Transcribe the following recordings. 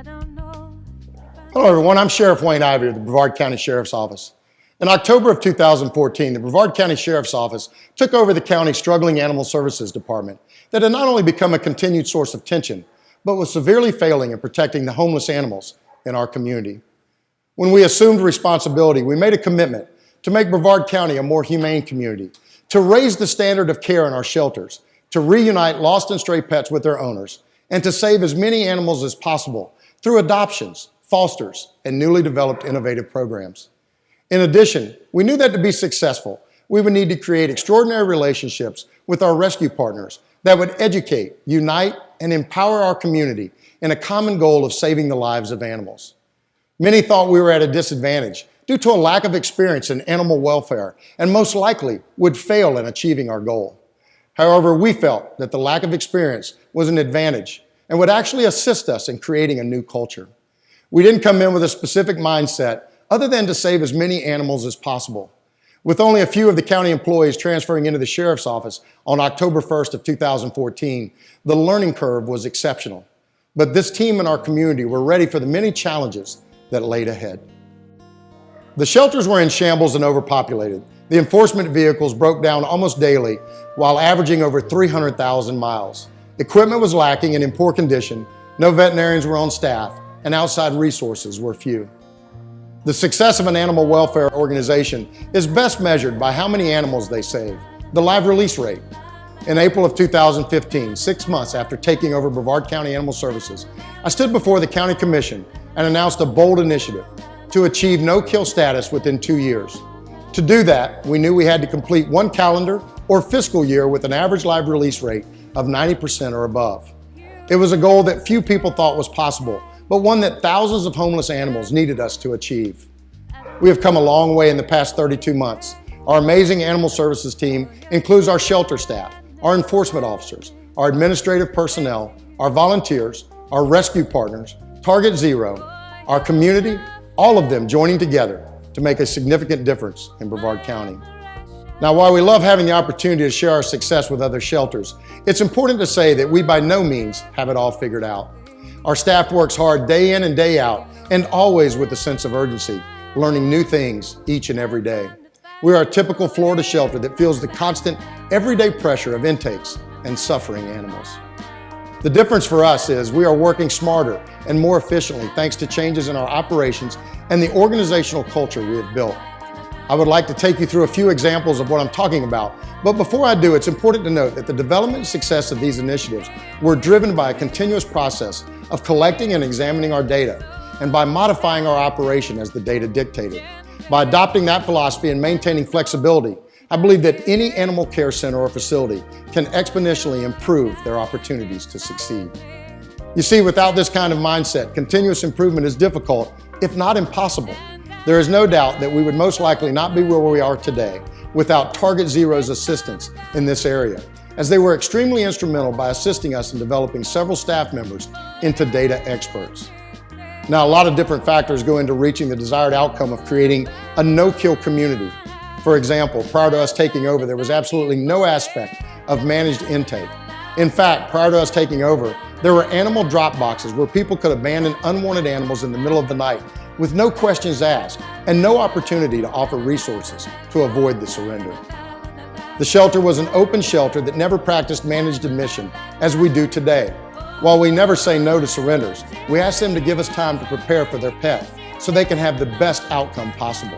Hello everyone, I'm Sheriff Wayne Ivey of the Brevard County Sheriff's Office. In October of 2014, the Brevard County Sheriff's Office took over the county's struggling Animal Services Department that had not only become a continued source of tension, but was severely failing in protecting the homeless animals in our community. When we assumed responsibility, we made a commitment to make Brevard County a more humane community, to raise the standard of care in our shelters, to reunite lost and stray pets with their owners, and to save as many animals as possible through adoptions, fosters, and newly developed innovative programs. In addition, we knew that to be successful, we would need to create extraordinary relationships with our rescue partners that would educate, unite, and empower our community in a common goal of saving the lives of animals. Many thought we were at a disadvantage due to a lack of experience in animal welfare and most likely would fail in achieving our goal. However, we felt that the lack of experience was an advantage and would actually assist us in creating a new culture. We didn't come in with a specific mindset other than to save as many animals as possible. With only a few of the county employees transferring into the Sheriff's Office on October 1st of 2014, the learning curve was exceptional. But this team and our community were ready for the many challenges that laid ahead. The shelters were in shambles and overpopulated. The enforcement vehicles broke down almost daily while averaging over 300,000 miles. Equipment was lacking and in poor condition, no veterinarians were on staff, and outside resources were few. The success of an animal welfare organization is best measured by how many animals they save, the live release rate. In April of 2015, 6 months after taking over Brevard County Animal Services, I stood before the County Commission and announced a bold initiative to achieve no-kill status within 2 years. To do that, we knew we had to complete one calendar or fiscal year with an average live release rate of 90% or above. It was a goal that few people thought was possible, but one that thousands of homeless animals needed us to achieve. We have come a long way in the past 32 months. Our amazing animal services team includes our shelter staff, our enforcement officers, our administrative personnel, our volunteers, our rescue partners, Target Zero, our community, all of them joining together to make a significant difference in Brevard County. Now, while we love having the opportunity to share our success with other shelters, it's important to say that we by no means have it all figured out. Our staff works hard day in and day out, and always with a sense of urgency, learning new things each and every day. We are a typical Florida shelter that feels the constant, everyday pressure of intakes and suffering animals. The difference for us is we are working smarter and more efficiently thanks to changes in our operations and the organizational culture we have built. I would like to take you through a few examples of what I'm talking about, but before I do, it's important to note that the development and success of these initiatives were driven by a continuous process of collecting and examining our data, and by modifying our operation as the data dictated. By adopting that philosophy and maintaining flexibility, I believe that any animal care center or facility can exponentially improve their opportunities to succeed. You see, without this kind of mindset, continuous improvement is difficult, if not impossible. There is no doubt that we would most likely not be where we are today without Target Zero's assistance in this area, as they were extremely instrumental by assisting us in developing several staff members into data experts. Now, a lot of different factors go into reaching the desired outcome of creating a no-kill community. For example, prior to us taking over, there was absolutely no aspect of managed intake. In fact, prior to us taking over, there were animal drop boxes where people could abandon unwanted animals in the middle of the night with no questions asked and no opportunity to offer resources to avoid the surrender. The shelter was an open shelter that never practiced managed admission as we do today. While we never say no to surrenders, we ask them to give us time to prepare for their pet so they can have the best outcome possible.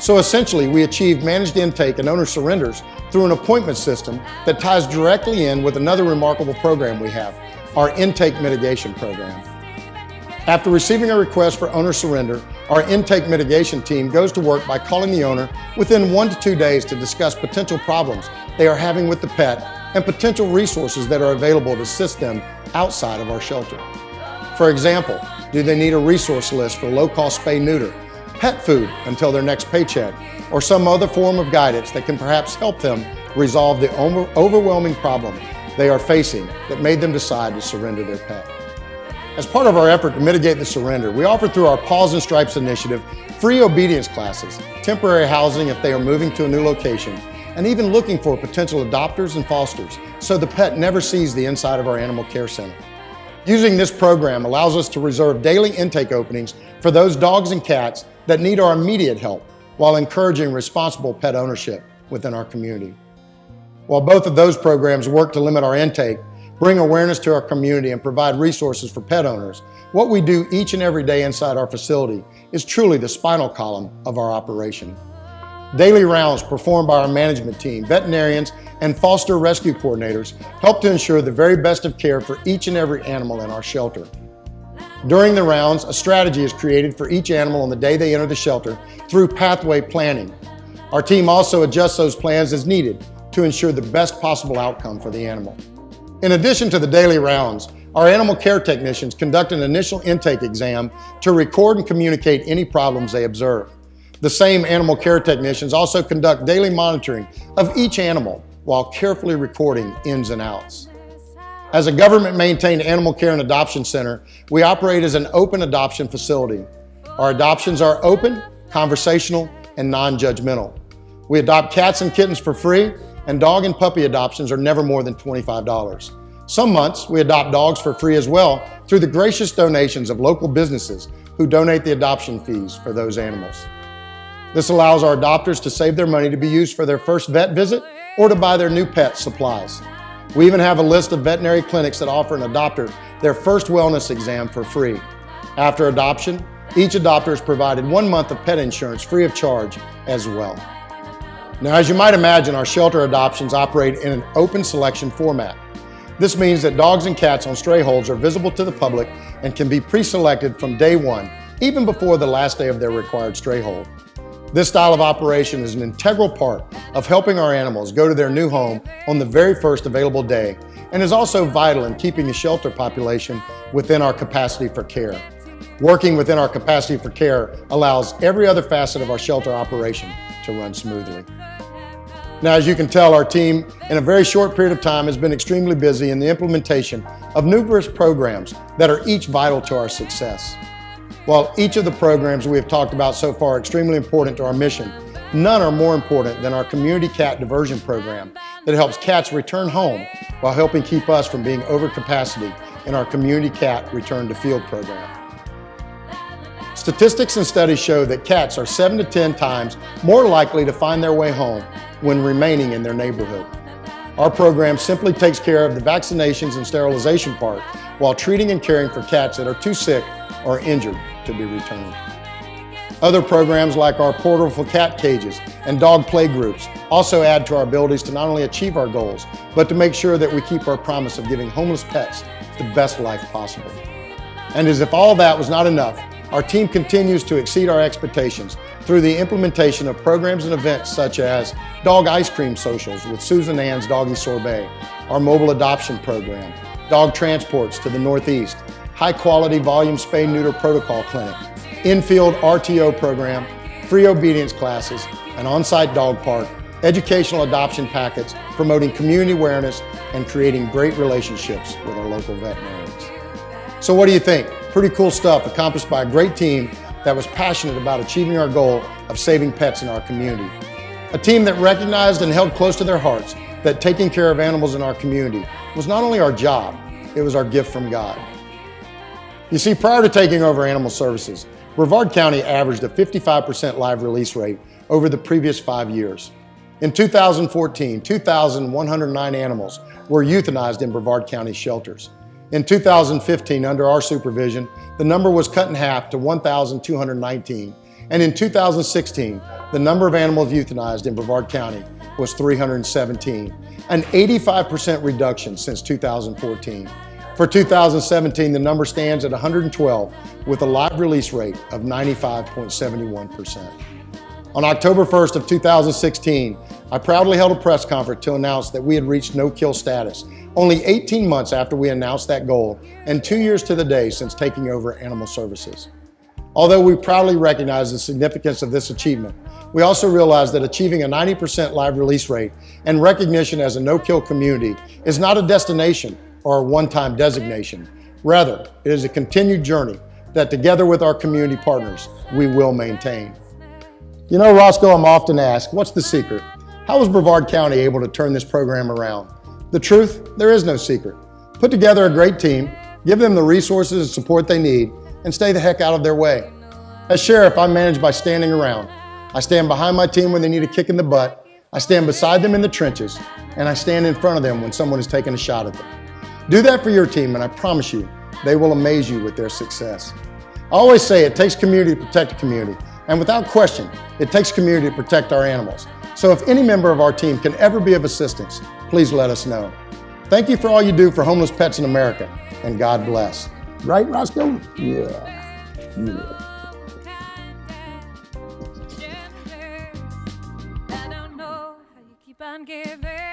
So essentially, we achieve managed intake and owner surrenders through an appointment system that ties directly in with another remarkable program we have, our intake mitigation program. After receiving a request for owner surrender, our intake mitigation team goes to work by calling the owner within 1 to 2 days to discuss potential problems they are having with the pet and potential resources that are available to assist them outside of our shelter. For example, do they need a resource list for low-cost spay-neuter, pet food until their next paycheck, or some other form of guidance that can perhaps help them resolve the overwhelming problem they are facing that made them decide to surrender their pet. As part of our effort to mitigate the surrender, we offer through our Paws and Stripes initiative free obedience classes, temporary housing if they are moving to a new location, and even looking for potential adopters and fosters so the pet never sees the inside of our animal care center. Using this program allows us to reserve daily intake openings for those dogs and cats that need our immediate help, while encouraging responsible pet ownership within our community. While both of those programs work to limit our intake, bring awareness to our community, and provide resources for pet owners, what we do each and every day inside our facility is truly the spinal column of our operation. Daily rounds performed by our management team, veterinarians, and foster rescue coordinators help to ensure the very best of care for each and every animal in our shelter. During the rounds, a strategy is created for each animal on the day they enter the shelter through pathway planning. Our team also adjusts those plans as needed to ensure the best possible outcome for the animal. In addition to the daily rounds, our animal care technicians conduct an initial intake exam to record and communicate any problems they observe. The same animal care technicians also conduct daily monitoring of each animal while carefully recording ins and outs. As a government-maintained animal care and adoption center, we operate as an open adoption facility. Our adoptions are open, conversational, and non-judgmental. We adopt cats and kittens for free, and dog and puppy adoptions are never more than $25. Some months, we adopt dogs for free as well through the gracious donations of local businesses who donate the adoption fees for those animals. This allows our adopters to save their money to be used for their first vet visit or to buy their new pet supplies. We even have a list of veterinary clinics that offer an adopter their first wellness exam for free. After adoption, each adopter is provided 1 month of pet insurance free of charge as well. Now, as you might imagine, our shelter adoptions operate in an open selection format. This means that dogs and cats on stray holds are visible to the public and can be pre-selected from day one, even before the last day of their required stray hold. This style of operation is an integral part of helping our animals go to their new home on the very first available day, and is also vital in keeping the shelter population within our capacity for care. Working within our capacity for care allows every other facet of our shelter operation to run smoothly. Now, as you can tell, our team in a very short period of time has been extremely busy in the implementation of numerous programs that are each vital to our success. While each of the programs we have talked about so far are extremely important to our mission, none are more important than our community cat diversion program that helps cats return home while helping keep us from being over capacity in our community cat return to field program. Statistics and studies show that cats are 7 to 10 times more likely to find their way home when remaining in their neighborhood. Our program simply takes care of the vaccinations and sterilization part while treating and caring for cats that are too sick or injured to be returned. Other programs like our portal for cat cages and dog play groups also add to our abilities to not only achieve our goals, but to make sure that we keep our promise of giving homeless pets the best life possible. And as if all that was not enough, our team continues to exceed our expectations through the implementation of programs and events such as Dog Ice Cream Socials with Susan Ann's Doggy Sorbet, our mobile adoption program, dog transports to the Northeast, high-quality volume spay-neuter protocol clinic, in-field RTO program, free obedience classes, an on-site dog park, educational adoption packets, promoting community awareness, and creating great relationships with our local veterinarians. So what do you think? Pretty cool stuff accomplished by a great team that was passionate about achieving our goal of saving pets in our community. A team that recognized and held close to their hearts that taking care of animals in our community was not only our job, it was our gift from God. You see, prior to taking over animal services, Brevard County averaged a 55% live release rate over the previous 5 years. In 2014, 2,109 animals were euthanized in Brevard County shelters. In 2015, under our supervision, the number was cut in half to 1,219, and in 2016, the number of animals euthanized in Brevard County was 317, an 85% reduction since 2014. For 2017, the number stands at 112 with a live release rate of 95.71%. On October 1st of 2016, I proudly held a press conference to announce that we had reached no-kill status, only 18 months after we announced that goal and 2 years to the day since taking over animal services. Although we proudly recognize the significance of this achievement, we also realize that achieving a 90% live release rate and recognition as a no-kill community is not a destination or a one-time designation. Rather, it is a continued journey that together with our community partners, we will maintain. You know, Roscoe, I'm often asked, what's the secret? How was Brevard County able to turn this program around? The truth, there is no secret. Put together a great team, give them the resources and support they need, and stay the heck out of their way. As sheriff, I manage by standing around. I stand behind my team when they need a kick in the butt, I stand beside them in the trenches, and I stand in front of them when someone is taking a shot at them. Do that for your team, and I promise you, they will amaze you with their success. I always say it takes community to protect a community, and without question, it takes community to protect our animals. So if any member of our team can ever be of assistance, please let us know. Thank you for all you do for homeless pets in America, and God bless. Right, Roscoe? Yeah. I don't know how you keep on giving.